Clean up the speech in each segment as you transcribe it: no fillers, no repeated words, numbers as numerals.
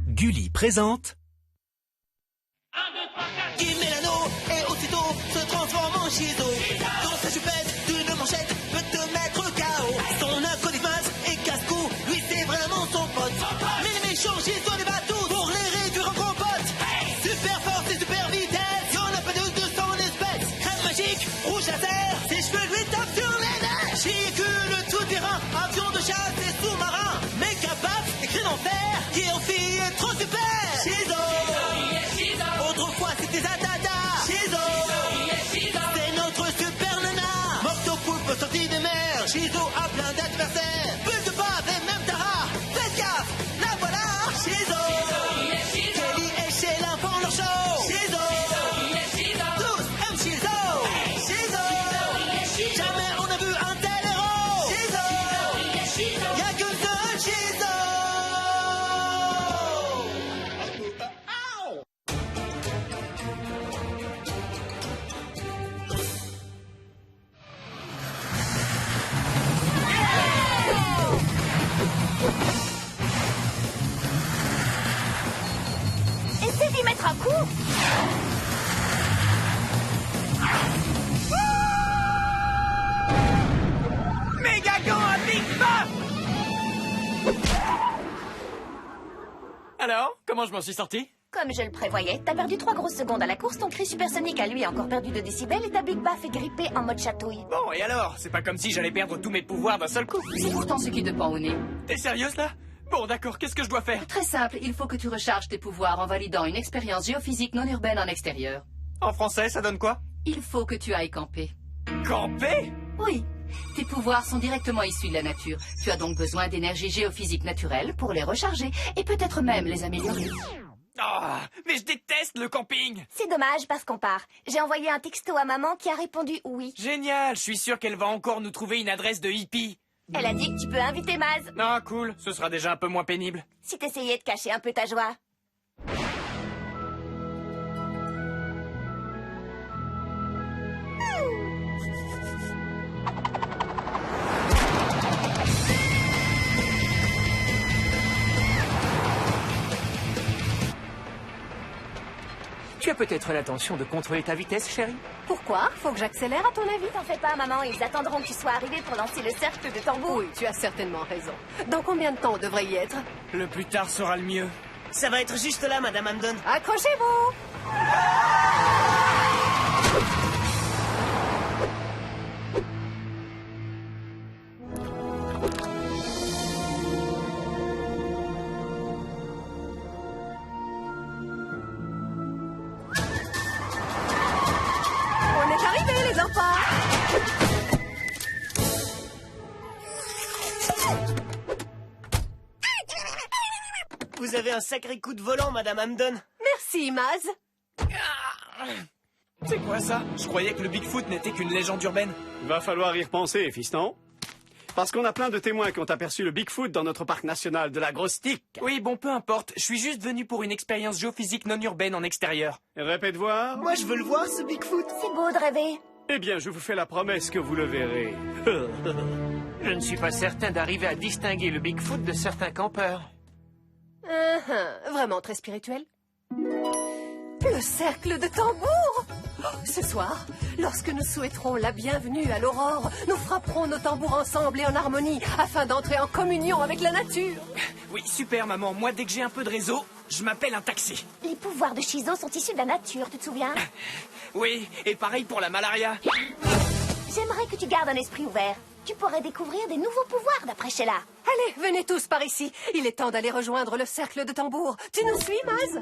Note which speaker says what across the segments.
Speaker 1: Gulli présente...
Speaker 2: Qui met l'anneau et aussitôt se transforme en Shizo. Dans sa chupette d'une manchette peut te mettre KO. Son acolyte et casse-cou, lui c'est vraiment son pote. Mais les méchants Shizo les bat tous pour les réduire en compote. Super force et super vitesse, y'en a pas de son espèce. Crème magique, rouge laser, ses cheveux lui tapent sur les nerfs. Chicule tout terrain, avion de chasse et sous-marin. Méga baff, écrit en fer, qui en fille est trop super. Shizo. Autrefois c'était Zatata. Shizo. C'est notre super nana. Morto poulpe sorti des mers. Shizo a plein d'adversaires. Plus de bave et même Tara. Faites gaffe, la voilà. Shizo. Kelly et Sheila font leur show. Shizo. Tous aiment Shizo. Shizo. Jamais on a vu un tel héros. Shizo. Y'a que deux Shizo.
Speaker 3: Essaie d'y mettre un coup.
Speaker 1: Mégagan à Big Bang! Alors, comment je m'en suis sorti?
Speaker 3: Comme je le prévoyais, t'as perdu 3 grosses secondes à la course, ton cri supersonique à lui a encore perdu 2 décibels et ta Big Baff est grippée en mode chatouille.
Speaker 1: Bon, et alors? C'est pas comme si j'allais perdre tous mes pouvoirs d'un seul coup.
Speaker 4: C'est pourtant ce qui te pend au nez.
Speaker 1: T'es sérieuse là? Bon, d'accord, qu'est-ce que je dois faire?
Speaker 4: Très simple, il faut que tu recharges tes pouvoirs en validant une expérience géophysique non urbaine en extérieur.
Speaker 1: En français, ça donne quoi?
Speaker 4: Il faut que tu ailles camper.
Speaker 1: Camper?
Speaker 4: Oui, tes pouvoirs sont directement issus de la nature. Tu as donc besoin d'énergie géophysique naturelle pour les recharger et peut-être même les améliorer.
Speaker 1: Ah, mais je déteste le camping!
Speaker 3: C'est dommage parce qu'on part. J'ai envoyé un texto à maman qui a répondu oui.
Speaker 1: Génial, je suis sûr qu'elle va encore nous trouver une adresse de hippie.
Speaker 3: Elle a dit que tu peux inviter Maz
Speaker 1: Ah, cool, ce sera déjà un peu moins pénible.
Speaker 3: si t'essayais de cacher un peu ta joie.
Speaker 5: Tu as peut-être l'intention de contrôler ta vitesse, chérie?
Speaker 4: Pourquoi? Faut que j'accélère à ton avis?
Speaker 3: T'en fais pas, maman, ils attendront que tu sois arrivé pour lancer le cercle de tambour.
Speaker 4: Oui, tu as certainement raison. Dans combien de temps on devrait y être?
Speaker 1: Le plus tard sera le mieux.
Speaker 2: Ça va être juste là, Madame Hamden.
Speaker 4: Accrochez-vous! On est arrivés, les enfants!
Speaker 2: Vous avez un sacré coup de volant, Madame Hamden.
Speaker 4: Merci, Maz.
Speaker 1: C'est quoi ça? Je croyais que le Bigfoot n'était qu'une légende urbaine.
Speaker 6: Va falloir y repenser, fiston. Parce qu'on a plein de témoins qui ont aperçu le Bigfoot dans notre parc national de la Grosse Tique.
Speaker 1: Oui, bon, peu importe. Je suis juste venu pour une expérience géophysique non urbaine en extérieur.
Speaker 6: Répète voir.
Speaker 2: Moi, je veux le voir, ce Bigfoot.
Speaker 3: C'est beau de rêver.
Speaker 6: Eh bien, je vous fais la promesse que vous le verrez.
Speaker 5: Je ne suis pas certain d'arriver à distinguer le Bigfoot de certains campeurs.
Speaker 4: Vraiment très spirituel. Le cercle de tambour! Oh, ce soir, lorsque nous souhaiterons la bienvenue à l'aurore, nous frapperons nos tambours ensemble et en harmonie afin d'entrer en communion avec la nature.
Speaker 1: Oui, super, maman. Moi, dès que j'ai un peu de réseau, je m'appelle un taxi.
Speaker 3: Les pouvoirs de Shizo sont issus de la nature, tu te souviens?
Speaker 1: Oui, et pareil pour la malaria.
Speaker 3: J'aimerais que tu gardes un esprit ouvert. Tu pourrais découvrir des nouveaux pouvoirs d'après Sheila.
Speaker 4: Allez, venez tous par ici. Il est temps d'aller rejoindre le cercle de tambour. Tu nous suis, Maz?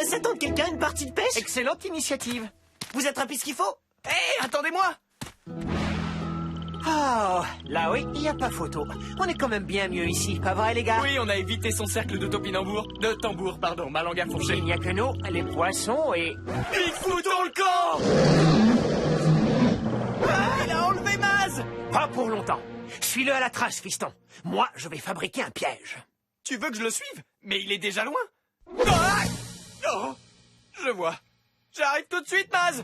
Speaker 2: Ça tente quelqu'un une partie de pêche?
Speaker 5: Excellente initiative.
Speaker 2: Vous attrapez ce qu'il faut?
Speaker 1: Hé, attendez-moi!
Speaker 5: Oh, là oui, il n'y a pas photo. On est quand même bien mieux ici, pas vrai les gars?
Speaker 1: Oui, on a évité son cercle de topinambour. De tambour, pardon, ma langue a fourché.
Speaker 5: Il n'y a que nous, les poissons et...
Speaker 1: Bigfoot dans le camp! Ah, il a enlevé Maz!
Speaker 5: Pas pour longtemps. Suis-le à la trace, fiston. Moi, je vais fabriquer un piège.
Speaker 1: Tu veux que je le suive? Mais il est déjà loin. Ah! Oh, je vois. J'arrive tout de suite, Maz!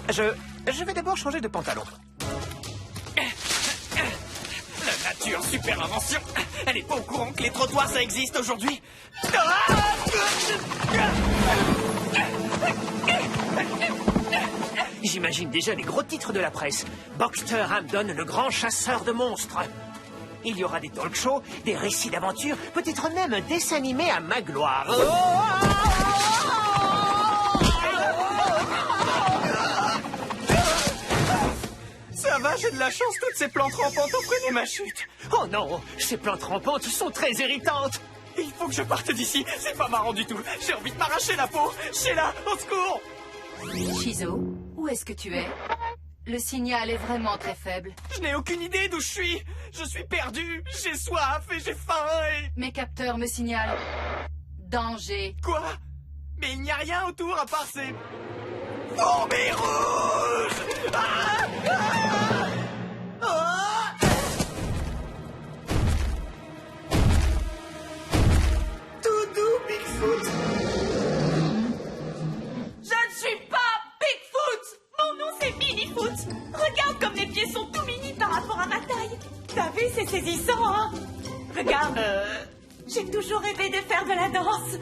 Speaker 5: Je vais d'abord changer de pantalon.
Speaker 1: super invention. Elle est pas au courant que les trottoirs ça existe aujourd'hui.
Speaker 5: J'imagine déjà les gros titres de la presse. Boxster Hampton, le grand chasseur de monstres. Il y aura des talk shows, des récits d'aventure, peut-être même un dessin animé à ma gloire.
Speaker 1: Ça va, j'ai de la chance, toutes ces plantes rampantes ont freiné ma chute.
Speaker 5: Oh non, ces plantes rampantes sont très irritantes.
Speaker 1: Il faut que je parte d'ici, c'est pas marrant du tout. J'ai envie de m'arracher la peau. Sheila, au secours!
Speaker 4: Shizo, où est-ce que tu es? Le signal est vraiment très faible.
Speaker 1: Je n'ai aucune idée d'où je suis. Je suis perdu, j'ai soif et j'ai faim et...
Speaker 4: Mes capteurs me signalent danger.
Speaker 1: Quoi? Mais il n'y a rien autour à part ces... fourmis rouges! Ah! Ah! Ah! Tout doux, Bigfoot!
Speaker 7: Je ne suis pas Bigfoot! Mon nom c'est Minifoot! Regarde comme mes pieds sont tout mini par rapport à ma taille! T'as vu, c'est saisissant, hein? Regarde! J'ai toujours rêvé de faire de la danse!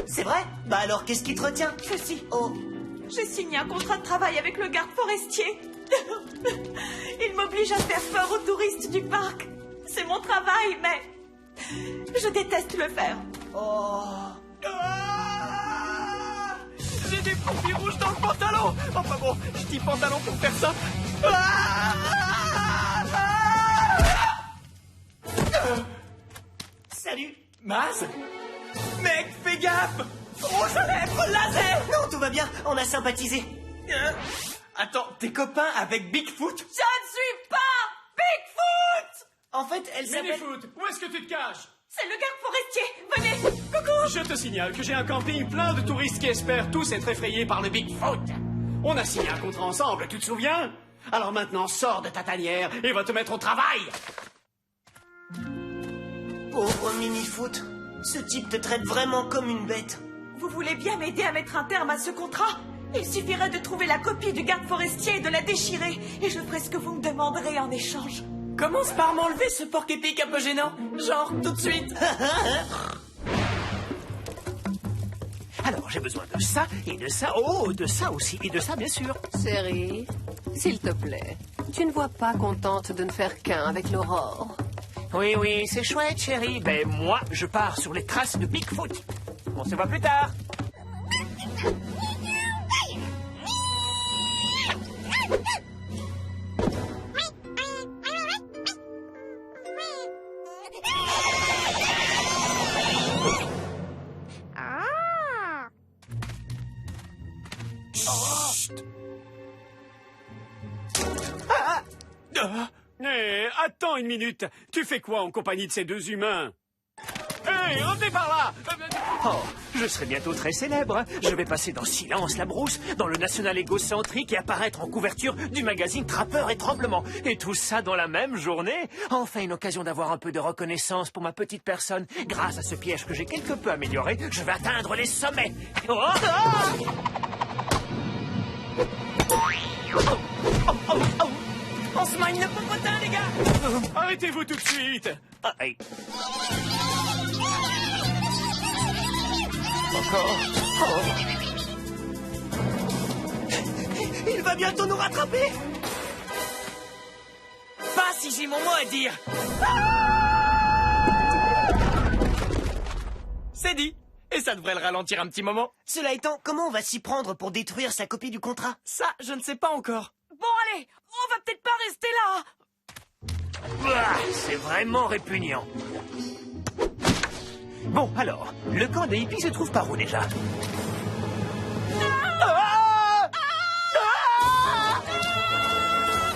Speaker 2: C'est vrai? Bah alors, qu'est-ce qui te retient?
Speaker 7: Ceci.
Speaker 2: Oh.
Speaker 7: J'ai signé un contrat de travail avec le garde forestier. Il m'oblige à faire peur aux touristes du parc. C'est mon travail, mais... je déteste le faire.
Speaker 2: Oh.
Speaker 1: Ah! J'ai des fourmis rouges dans le pantalon. Enfin bon, je dis pantalon pour faire ça. Ah!
Speaker 2: Salut.
Speaker 1: Maz? Mec, fais gaffe! Rouge à lèvres, laser!
Speaker 2: Non, tout va bien, on a sympathisé.
Speaker 1: Attends, t'es copain avec Bigfoot?
Speaker 7: Je ne suis pas Bigfoot!
Speaker 2: En fait, elle s'appelle...
Speaker 6: Minifoot, où est-ce que tu te caches?
Speaker 7: C'est le garde forestier. Venez. Coucou.
Speaker 6: Je te signale que j'ai un camping plein de touristes qui espèrent tous être effrayés par le Bigfoot. On a signé un contrat ensemble, tu te souviens? Alors maintenant, sors de ta tanière et va te mettre au travail.
Speaker 2: Pauvre Minifoot. Ce type te traite vraiment comme une bête.
Speaker 7: Vous voulez bien m'aider à mettre un terme à ce contrat? Il suffirait de trouver la copie du garde forestier et de la déchirer, et je ferai ce que vous me demanderez en échange.
Speaker 1: Commence par m'enlever ce porc-épic un peu gênant. Genre, tout de suite.
Speaker 5: Alors, j'ai besoin de ça, et de ça, oh, de ça aussi, et de ça, bien sûr.
Speaker 4: Série, s'il te plaît, tu ne vois pas qu'on tente de ne faire qu'un avec l'aurore?
Speaker 5: Oui, oui, c'est chouette, chérie. Ben, moi, je pars sur les traces de Bigfoot. On se voit plus tard.
Speaker 6: Hé, attends une minute. Tu fais quoi en compagnie de ces deux humains? Hé, revenez par là!
Speaker 5: Oh, je serai bientôt très célèbre. Je vais passer dans Silence la brousse, dans le National égocentrique et apparaître en couverture du magazine Trappeur et Tremblement. Et tout ça dans la même journée. Enfin, une occasion d'avoir un peu de reconnaissance pour ma petite personne. Grâce à ce piège que j'ai quelque peu amélioré, je vais atteindre les sommets. Oh, ah!
Speaker 1: On se magne le popotin, les gars!
Speaker 6: Arrêtez-vous tout de suite!
Speaker 5: Ah, hey. Encore. Oh.
Speaker 2: Il va bientôt nous rattraper.
Speaker 1: Pas si j'ai mon mot à dire. C'est dit. Et ça devrait le ralentir un petit moment.
Speaker 2: Cela étant, comment on va s'y prendre pour détruire sa copie du contrat?
Speaker 1: Ça, je ne sais pas encore.
Speaker 7: Bon, allez, on va peut-être pas rester là.
Speaker 5: Ah, c'est vraiment répugnant. Bon, alors, le camp des hippies se trouve par où déjà?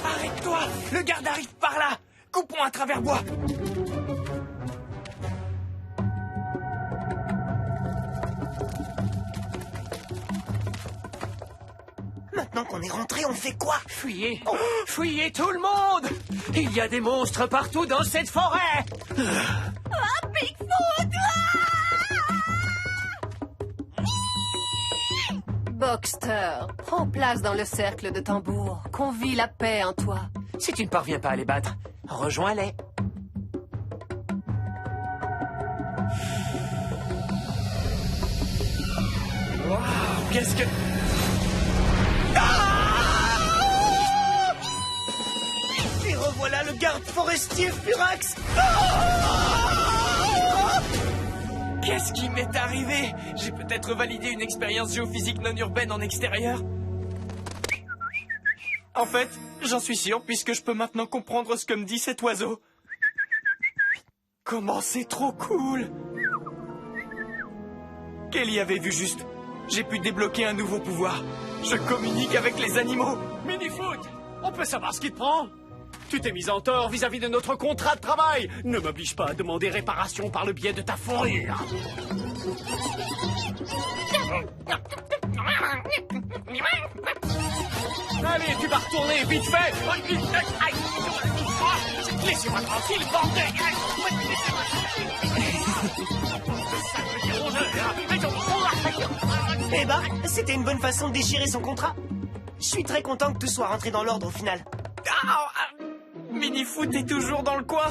Speaker 1: Arrête-toi! Le garde arrive par là! Coupons à travers bois!
Speaker 2: Maintenant qu'on est rentré, on fait quoi?
Speaker 5: Fuyez! Fuyez tout le monde! Il y a des monstres partout dans cette forêt!
Speaker 7: Ah, Bigfoot!
Speaker 4: Boxster, prends place dans le cercle de tambour, qu'on vit la paix en toi.
Speaker 5: Si tu ne parviens pas à les battre, Rejoins-les.
Speaker 1: Waouh, qu'est-ce que... Et revoilà le garde forestier Furax. Qu'est-ce qui m'est arrivé? J'ai peut-être validé une expérience géophysique non urbaine en extérieur. En fait, j'en suis sûr, puisque je peux maintenant comprendre ce que me dit cet oiseau. Comment c'est trop cool! Kelly avait vu juste. J'ai pu débloquer un nouveau pouvoir. Je communique avec les animaux.
Speaker 6: Mini-Foot, on peut savoir ce qui te prend? Tu t'es mis en tort vis-à-vis de notre contrat de travail. Ne m'oblige pas à demander réparation par le biais de ta fourrure. Allez, tu vas retourner, vite fait. Laissez-moi tranquille, bordel.
Speaker 1: Eh ben, c'était une bonne façon de déchirer son contrat. Je suis très content que tout soit rentré dans l'ordre au final. Mini-Foot est toujours dans le coin.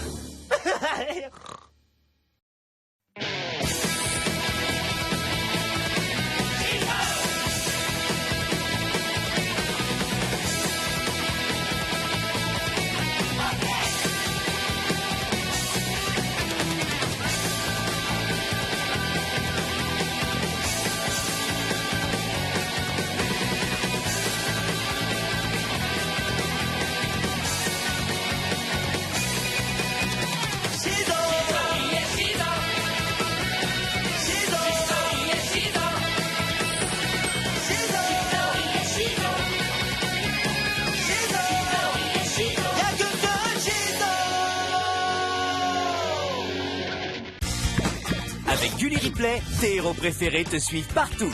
Speaker 1: Avec Gulli Replay, tes héros préférés te suivent partout.